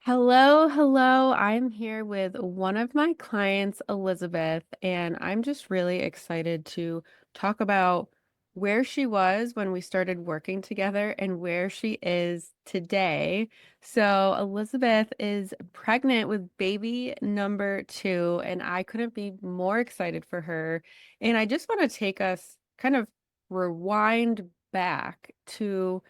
Hello, hello. I'm here with one of my clients, Elizabeth, and I'm just really excited to talk about where she was when we started working together and where she is today. So, Elizabeth is pregnant with baby number two, and I couldn't be more excited for her. And I just want to take us kind of rewind back to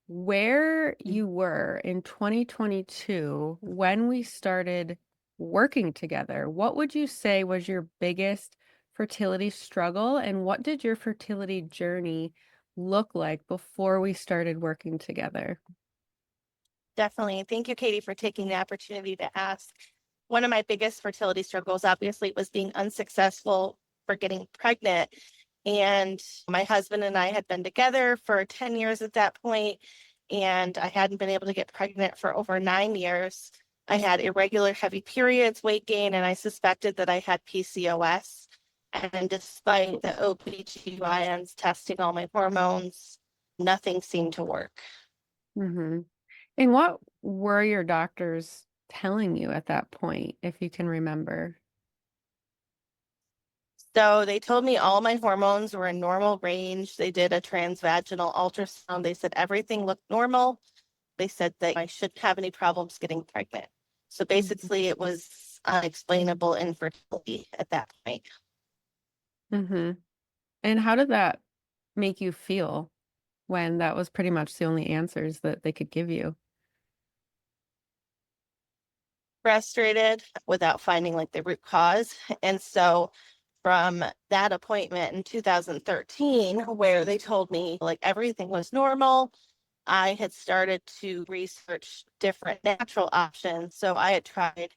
where you were in 2022 when we started working together. What would you say was your biggest fertility struggle, and what did your fertility journey look like before we started working together? Definitely. Thank you, Katie, for taking the opportunity to ask. One of my biggest fertility struggles, obviously, was being unsuccessful for getting pregnant. And my husband and I had been together for 10 years at that point, and I hadn't been able to get pregnant for over 9 years. I had irregular heavy periods, weight gain, and I suspected that I had PCOS. And despite the OBGYNs testing all my hormones, nothing seemed to work. Hmm. And what were your doctors telling you at that point, if you can remember? So they told me all my hormones were in normal range. They did a transvaginal ultrasound. They said everything looked normal. They said that I shouldn't have any problems getting pregnant. So basically, it was unexplainable infertility at that point. Mm-hmm. And how did that make you feel when that was pretty much the only answers that they could give you? Frustrated without finding like the root cause. And so from that appointment in 2013, where they told me like everything was normal, I had started to research different natural options. So I had tried,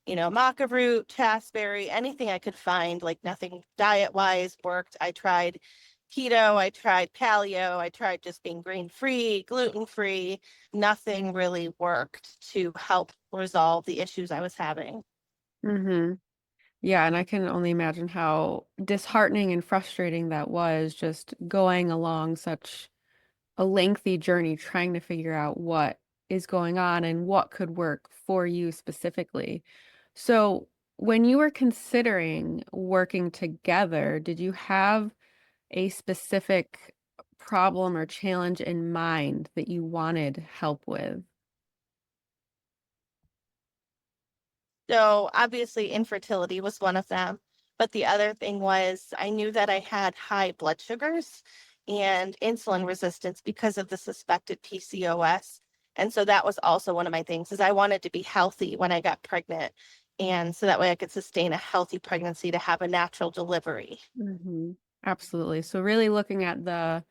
maca root, chasteberry, anything I could find, like nothing diet wise worked. I tried keto, I tried paleo, I tried just being grain free, gluten free. Nothing really worked to help resolve the issues I was having. Mm-hmm. Yeah, and I can only imagine how disheartening and frustrating that was just going along such a lengthy journey trying to figure out what is going on and what could work for you specifically. So, when you were considering working together, did you have a specific problem or challenge in mind that you wanted help with? So obviously infertility was one of them. But the other thing was I knew that I had high blood sugars and insulin resistance because of the suspected PCOS. And so that was also one of my things is I wanted to be healthy when I got pregnant. And so that way I could sustain a healthy pregnancy to have a natural delivery. Hmm. Absolutely. So really looking at the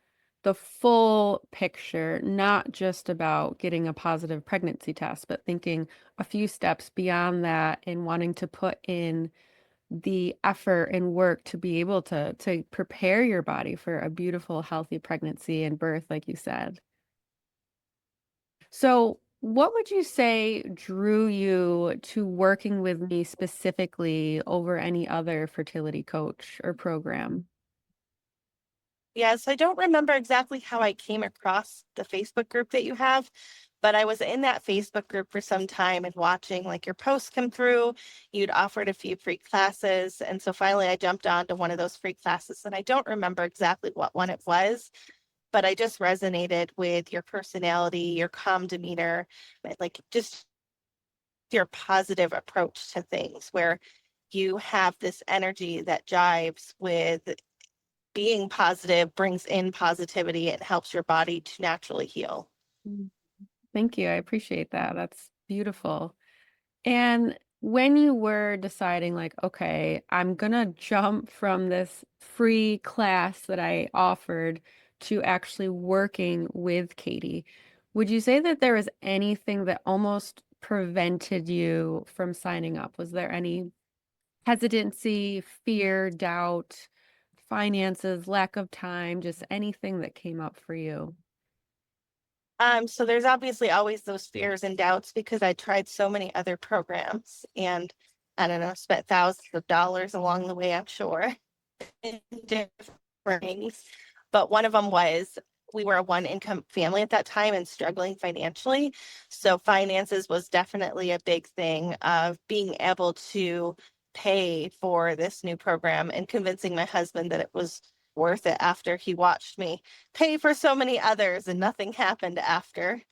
full picture, not just about getting a positive pregnancy test, but thinking a few steps beyond that and wanting to put in the effort and work to be able to prepare your body for a beautiful, healthy pregnancy and birth, like you said. So, what would you say drew you to working with me specifically over any other fertility coach or program? Yes, I don't remember exactly how I came across the Facebook group that you have, but I was in that Facebook group for some time and watching like your posts come through. You'd offered a few free classes. And so finally I jumped on to one of those free classes. And I don't remember exactly what one it was, but I just resonated with your personality, your calm demeanor, and, like just your positive approach to things where you have this energy that jives with being positive, brings in positivity, and helps your body to naturally heal. Mm. Thank you. I appreciate that. That's beautiful. And when you were deciding, like, okay, I'm gonna jump from this free class that I offered to actually working with Katie, would you say that there was anything that almost prevented you from signing up? Was there any hesitancy, fear, doubt, finances, lack of time, just anything that came up for you? So there's obviously always those fears and doubts because I tried so many other programs and I don't know, spent thousands of dollars along the way, I'm sure, in different things. But one of them was we were a one income family at that time and struggling financially. So finances was definitely a big thing of being able to pay for this new program and convincing my husband that it was worth it after he watched me pay for so many others and nothing happened after.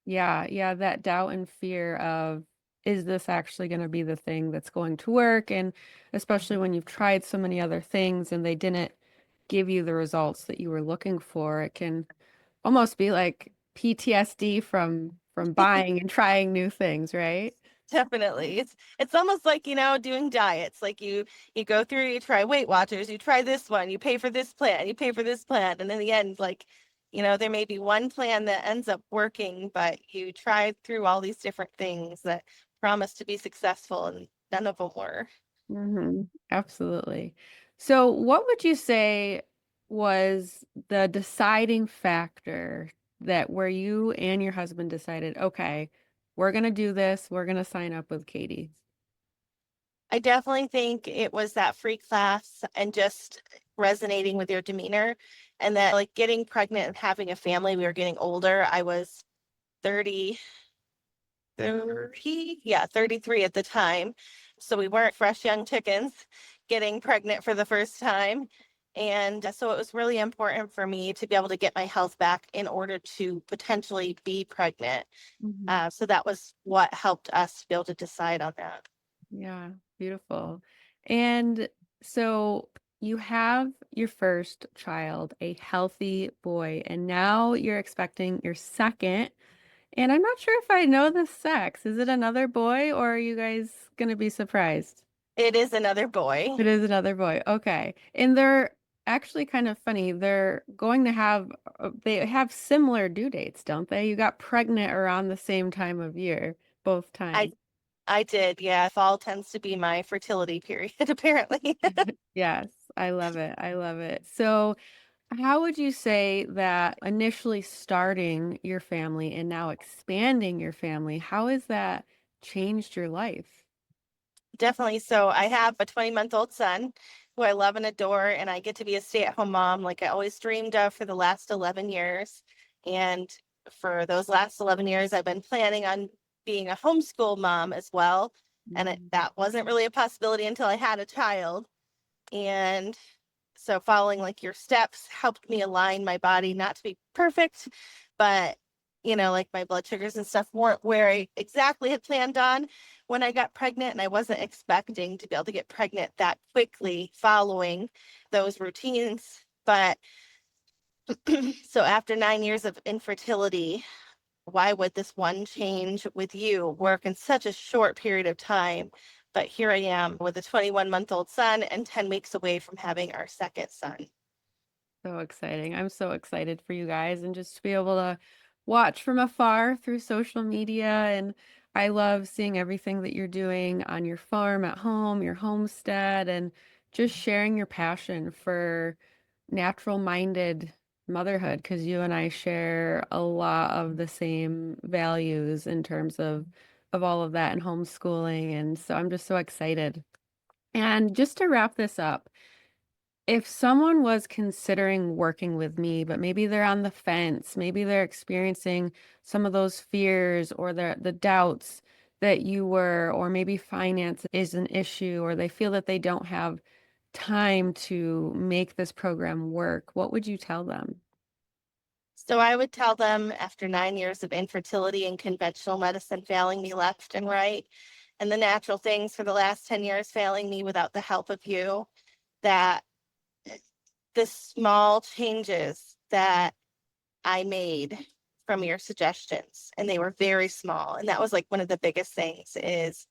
Yeah, yeah, that doubt and fear of, is this actually going to be the thing that's going to work? And especially when you've tried so many other things and they didn't give you the results that you were looking for, it can almost be like PTSD from buying and trying new things, right? Definitely. It's almost like, doing diets. Like you go through, you try Weight Watchers, you try this one, you pay for this plan, you pay for this plan, and in the end, like, there may be one plan that ends up working, but you tried through all these different things that promise to be successful and none of them were. Absolutely. So, what would you say was the deciding factor that where you and your husband decided, okay, we're going to do this, we're going to sign up with Katie? I definitely think it was that free class and just resonating with your demeanor and that like getting pregnant and having a family, we were getting older. I was 30 yeah, 33 at the time. So we weren't fresh young chickens getting pregnant for the first time. And so it was really important for me to be able to get my health back in order to potentially be pregnant. Mhm. So that was what helped us to be able to decide on that. Yeah, beautiful. And so you have your first child, a healthy boy, and now you're expecting your second. And I'm not sure if I know the sex. Is it another boy or are you guys going to be surprised? It is another boy. It is another boy. Okay. And they're actually kind of funny. They're going to have, they have similar due dates, don't they? You got pregnant around the same time of year, both I times. I did, yeah. Fall tends to be my fertility period, apparently. Yes, I love it. I love it. So, how would you say that initially starting your family and now expanding your family, how has that changed your life? Definitely. So I have a 20-month-old son who I love and adore, and I get to be a stay-at-home mom like I always dreamed of for the last 11 years. And for those last 11 years, I've been planning on being a homeschool mom as well. And Mhm. that wasn't really a possibility until I had a child. And so following like your steps helped me align my body, not to be perfect, but like my blood sugars and stuff weren't where I exactly had planned on when I got pregnant. And I wasn't expecting to be able to get pregnant that quickly following those routines. But so after 9 years of infertility, why would this one change with you work in such a short period of time? But here I am with a 21-month-old son and 10 weeks away from having our second son. So exciting. I'm so excited for you guys and just to be able to watch from afar through social media. And I love seeing everything that you're doing on your farm at home, your homestead, and just sharing your passion for natural minded motherhood because you and I share a lot of the same values in terms of all of that and homeschooling. And so I'm just so excited. And just to wrap this up, if someone was considering working with me, but maybe they're on the fence, maybe they're experiencing some of those fears or the doubts that you were, or maybe finance is an issue, or they feel that they don't have time to make this program work, what would you tell them? So I would tell them after 9 years of infertility and conventional medicine failing me left and right, and the natural things for the last 10 years failing me without the help of you, that the small changes that I made from your suggestions, and they were very small. And that was like one of the biggest things is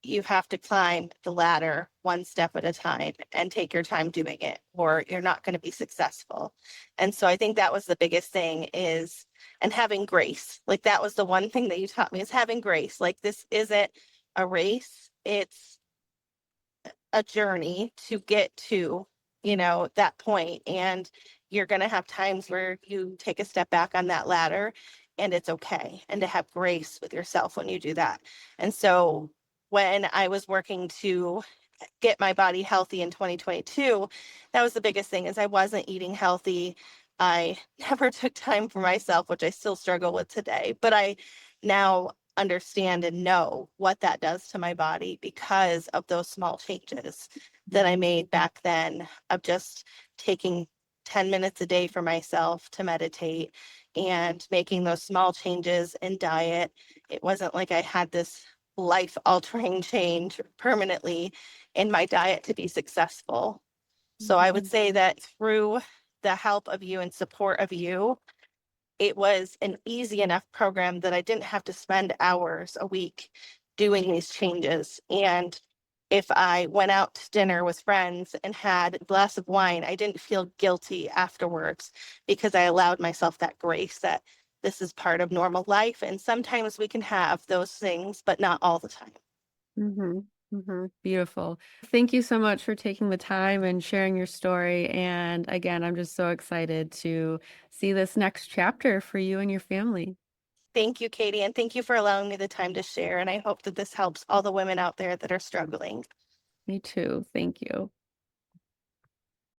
you have to climb the ladder one step at a time and take your time doing it, or you're not going to be successful. And so I think that was the biggest thing is, and having grace. Like that was the one thing that you taught me is having grace. Like this isn't a race, it's a journey to get to, that point. And you're going to have times where you take a step back on that ladder and it's okay. And to have grace with yourself when you do that. And so when I was working to get my body healthy in 2022, that was the biggest thing is I wasn't eating healthy. I never took time for myself, which I still struggle with today, but I now understand and know what that does to my body because of those small changes that I made back then of just taking 10 minutes a day for myself to meditate and making those small changes in diet. It wasn't like I had this life altering change permanently in my diet to be successful. So I would Mhm. say that through the help of you and support of you, it was an easy enough program that I didn't have to spend hours a week doing these changes. And if I went out to dinner with friends and had a glass of wine, I didn't feel guilty afterwards because I allowed myself that grace that this is part of normal life. And sometimes we can have those things, but not all the time. Beautiful. Thank you so much for taking the time and sharing your story. And again, I'm just so excited to see this next chapter for you and your family. Thank you, Katie, and thank you for allowing me the time to share. And I hope that this helps all the women out there that are struggling. Me too. Thank you.